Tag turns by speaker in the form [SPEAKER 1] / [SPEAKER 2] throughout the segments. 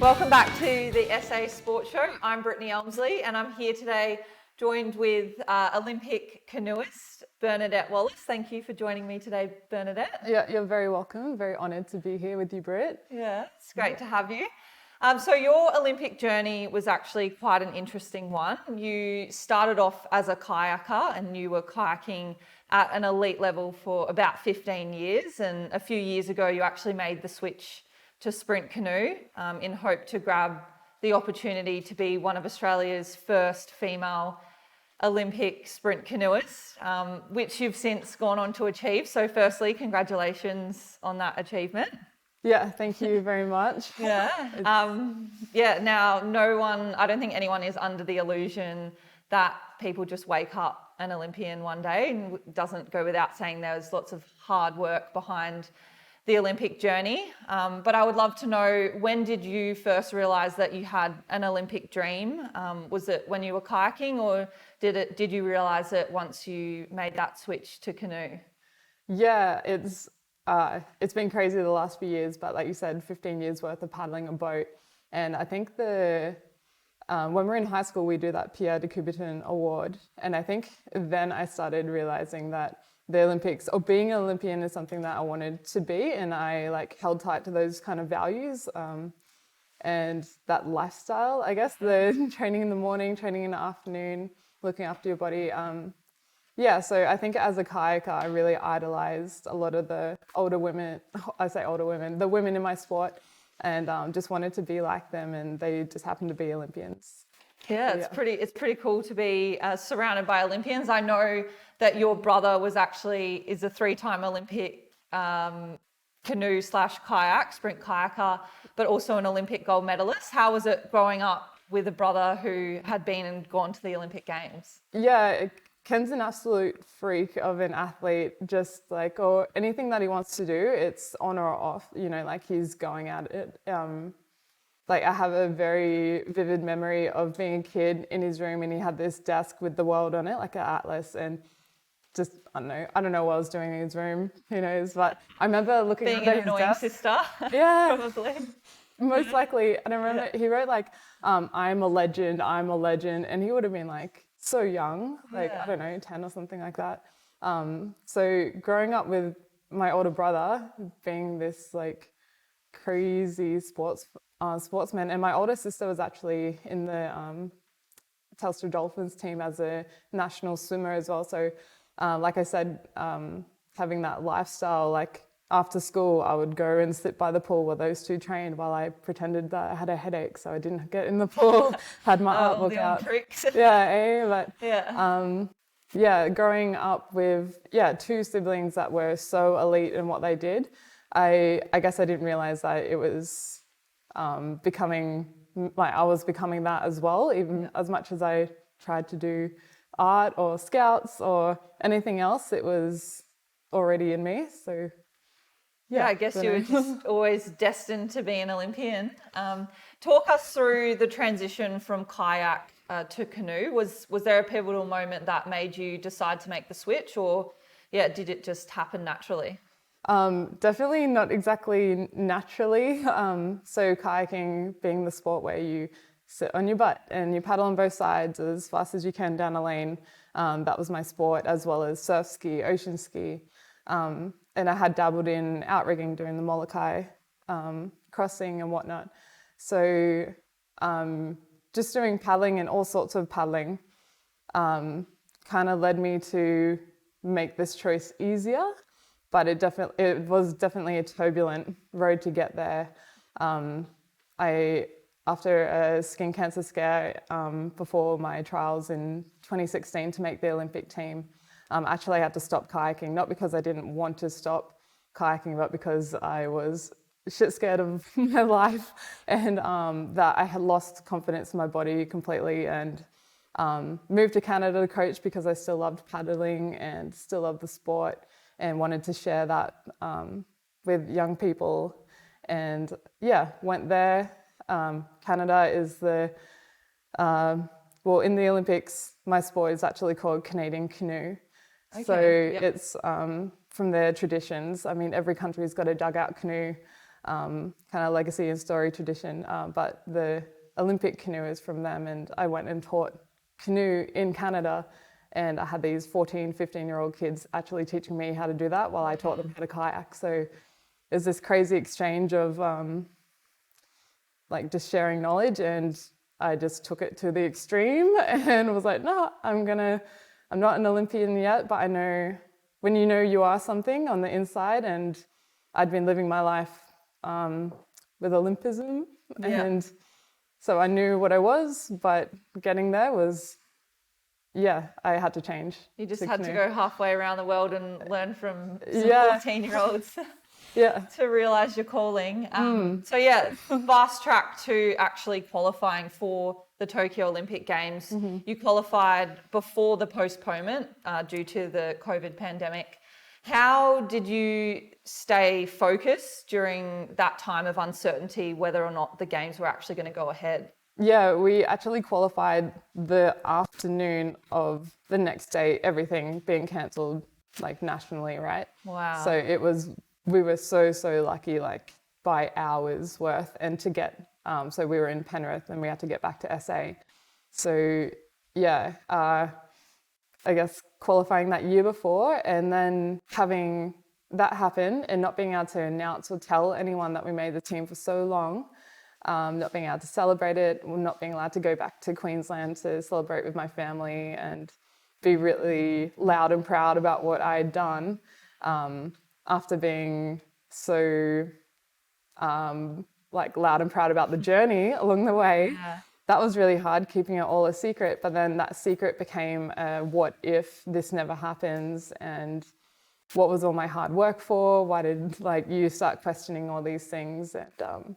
[SPEAKER 1] Welcome back to the SA Sports Show. I'm Brittany Elmsley and I'm here today joined with Olympic canoeist Bernadette Wallace. Thank you for joining me today, Bernadette.
[SPEAKER 2] Yeah, you're very welcome. Very honoured to be here with you, Britt.
[SPEAKER 1] Yeah, it's great to have you. So your Olympic journey was actually quite an interesting one. You started off as a kayaker and you were kayaking at an elite level for about 15 years. And a few years ago, you actually made the switch to sprint canoe in hope to grab the opportunity to be one of Australia's first female Olympic sprint canoeists, which you've since gone on to achieve. So firstly, congratulations on that achievement.
[SPEAKER 2] Yeah, thank you very much.
[SPEAKER 1] Yeah. Now I don't think anyone is under the illusion that people just wake up an Olympian one day, and it doesn't go without saying there's lots of hard work behind the Olympic journey. But I would love to know, when did you first realise that you had an Olympic dream? Was it when you were kayaking, or did you realise it once you made that switch to canoe?
[SPEAKER 2] Yeah, it's been crazy the last few years, but like you said, 15 years worth of paddling a boat. And I think when we're in high school, we do that Pierre de Coubertin award. And I think then I started realising that the Olympics, or being an Olympian, is something that I wanted to be, and I held tight to those kind of values and that lifestyle, I guess, the training in the morning, training in the afternoon, looking after your body. So I think as a kayaker, I really idolized a lot of the the women in my sport, and just wanted to be like them, and they just happened to be Olympians.
[SPEAKER 1] Yeah, it's pretty cool to be surrounded by Olympians. I know that your brother is a 3-time Olympic canoe/kayak, sprint kayaker, but also an Olympic gold medalist. How was it growing up with a brother who had been and gone to the Olympic Games?
[SPEAKER 2] Yeah, Ken's an absolute freak of an athlete, or anything that he wants to do, it's on or off, he's going at it. I have a very vivid memory of being a kid in his room, and he had this desk with the world on it, like an atlas, and I don't know what I was doing in his room, who knows, but I remember looking
[SPEAKER 1] being
[SPEAKER 2] under
[SPEAKER 1] an
[SPEAKER 2] his
[SPEAKER 1] annoying
[SPEAKER 2] desk.
[SPEAKER 1] sister.
[SPEAKER 2] Yeah.
[SPEAKER 1] Probably.
[SPEAKER 2] Most likely. And I remember he wrote I'm a legend, and he would have been so young, I don't know, 10 or something like that. So growing up with my older brother being this crazy sportsman, and my older sister was actually in the Telstra Dolphins team as a national swimmer as well. So like I said, having that lifestyle, after school I would go and sit by the pool where those two trained while I pretended that I had a headache so I didn't get in the pool, had my artwork out.
[SPEAKER 1] Tricks.
[SPEAKER 2] Growing up with 2 siblings that were so elite in what they did, I guess I didn't realise that it was I was becoming that as well, even as much as I tried to do art or scouts or anything else, it was already in me. So
[SPEAKER 1] I guess you were just always destined to be an Olympian. Talk us through the transition from kayak to canoe. Was there a pivotal moment that made you decide to make the switch, or did it just happen naturally?
[SPEAKER 2] Definitely not exactly naturally. So kayaking being the sport where you sit on your butt and you paddle on both sides as fast as you can down a lane, that was my sport, as well as surf ski, ocean ski. And I had dabbled in outrigging doing the Molokai crossing and whatnot. So just doing paddling and all sorts of paddling kind of led me to make this choice easier. But it was definitely a turbulent road to get there. After a skin cancer scare before my trials in 2016 to make the Olympic team, actually I had to stop kayaking, not because I didn't want to stop kayaking, but because I was shit scared of my life, and that I had lost confidence in my body completely, and moved to Canada to coach because I still loved paddling and still loved the sport and wanted to share that with young people. And went there. Canada is in the Olympics, my sport is actually called Canadian canoe. Okay, it's from their traditions. I mean, every country's got a dugout canoe kind of legacy and story tradition. But the Olympic canoe is from them, and I went and taught canoe in Canada, and I had these 14, 15-year-old kids actually teaching me how to do that while I taught them how to kayak. So there's this crazy exchange of like just sharing knowledge, and I just took it to the extreme and was like, no, I'm not an Olympian yet, but I know when you know you are something on the inside, and I'd been living my life with Olympism, and so I knew what I was, but getting there was, I had to change.
[SPEAKER 1] You just had to go halfway around the world and learn from some 14-year-olds. To realise your calling. So fast track to actually qualifying for the Tokyo Olympic Games. You qualified before the postponement due to the COVID pandemic. How did you stay focused during that time of uncertainty, whether or not the games were actually going to go ahead?
[SPEAKER 2] Yeah, we actually qualified the afternoon of the next day, everything being cancelled like nationally, right?
[SPEAKER 1] Wow.
[SPEAKER 2] So we were so lucky, like by hours worth, and to get, so we were in Penrith and we had to get back to SA. So I guess qualifying that year before, and then having that happen and not being able to announce or tell anyone that we made the team for so long, not being able to celebrate it, not being allowed to go back to Queensland to celebrate with my family and be really loud and proud about what I had done, after being so like loud and proud about the journey along the way. That was really hard, keeping it all a secret, but then that secret became what if this never happens, and what was all my hard work for? Why did you start questioning all these things? And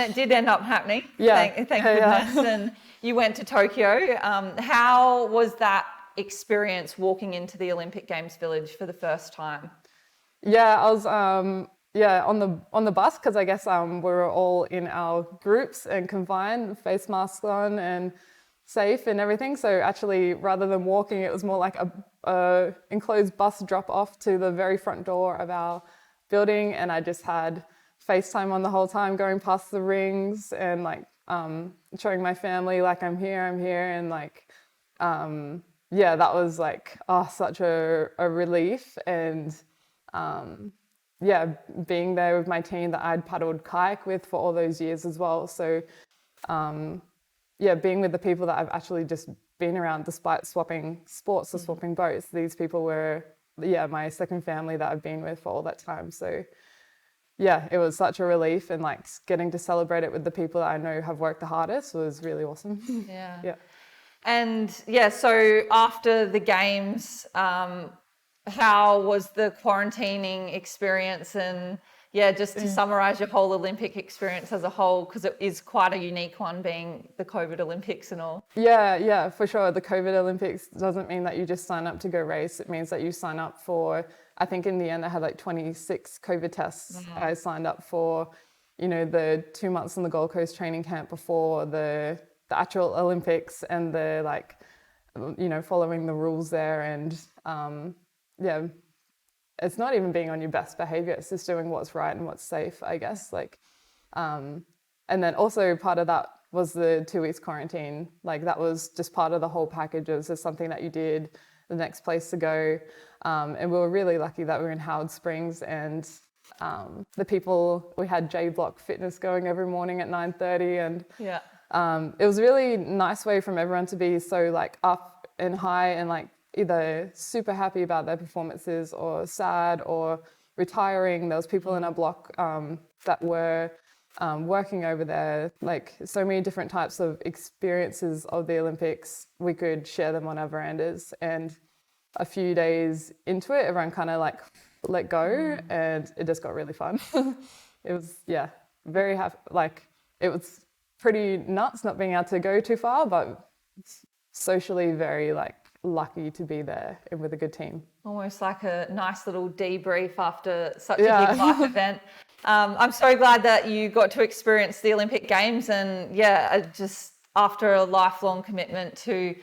[SPEAKER 1] it did end up happening.
[SPEAKER 2] Thank
[SPEAKER 1] goodness. And you went to Tokyo. How was that experience walking into the Olympic Games village for the first time?
[SPEAKER 2] I was on the bus, because I guess we were all in our groups and confined, face masks on and safe and everything. So actually, rather than walking, it was more like a enclosed bus drop off to the very front door of our building, and I just had FaceTime on the whole time, going past the rings and showing my family I'm here, and that was such a relief. And being there with my team that I'd paddled kayak with for all those years as well. So being with the people that I've actually just been around despite swapping sports or swapping boats, these people were my second family that I've been with for all that time. So it was such a relief, and getting to celebrate it with the people that I know have worked the hardest was really awesome.
[SPEAKER 1] And so after the games, how was the quarantining experience? And just to summarize your whole Olympic experience as a whole, because it is quite a unique one, being the COVID Olympics and all.
[SPEAKER 2] Yeah, for sure. The COVID Olympics doesn't mean that you just sign up to go race. It means that you sign up for, I think in the end I had 26 COVID tests. I signed up for, the 2 months in the Gold Coast training camp before the actual Olympics, and the following the rules there. And it's not even being on your best behavior. It's just doing what's right and what's safe, I guess. And then also part of that was the 2 weeks quarantine. That was just part of the whole package. It was just something that you did, the next place to go. And we were really lucky that we were in Howard Springs, and the people, we had J Block Fitness going every morning at 9:30, and it was a really nice way from everyone to be so up and high and either super happy about their performances or sad or retiring. There was people in our block that were working over there, so many different types of experiences of the Olympics. We could share them on our verandas, and a few days into it, everyone kind of let go, and it just got really fun. It was, very happy. It was pretty nuts not being able to go too far, but socially very lucky to be there and with a good team.
[SPEAKER 1] Almost like a nice little debrief after such a big life event. I'm so glad that you got to experience the Olympic Games, and just after a lifelong commitment to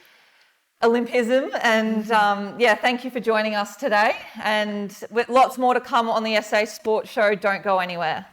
[SPEAKER 1] Olympism. And yeah, thank you for joining us today. And with lots more to come on the SA Sports Show. Don't go anywhere.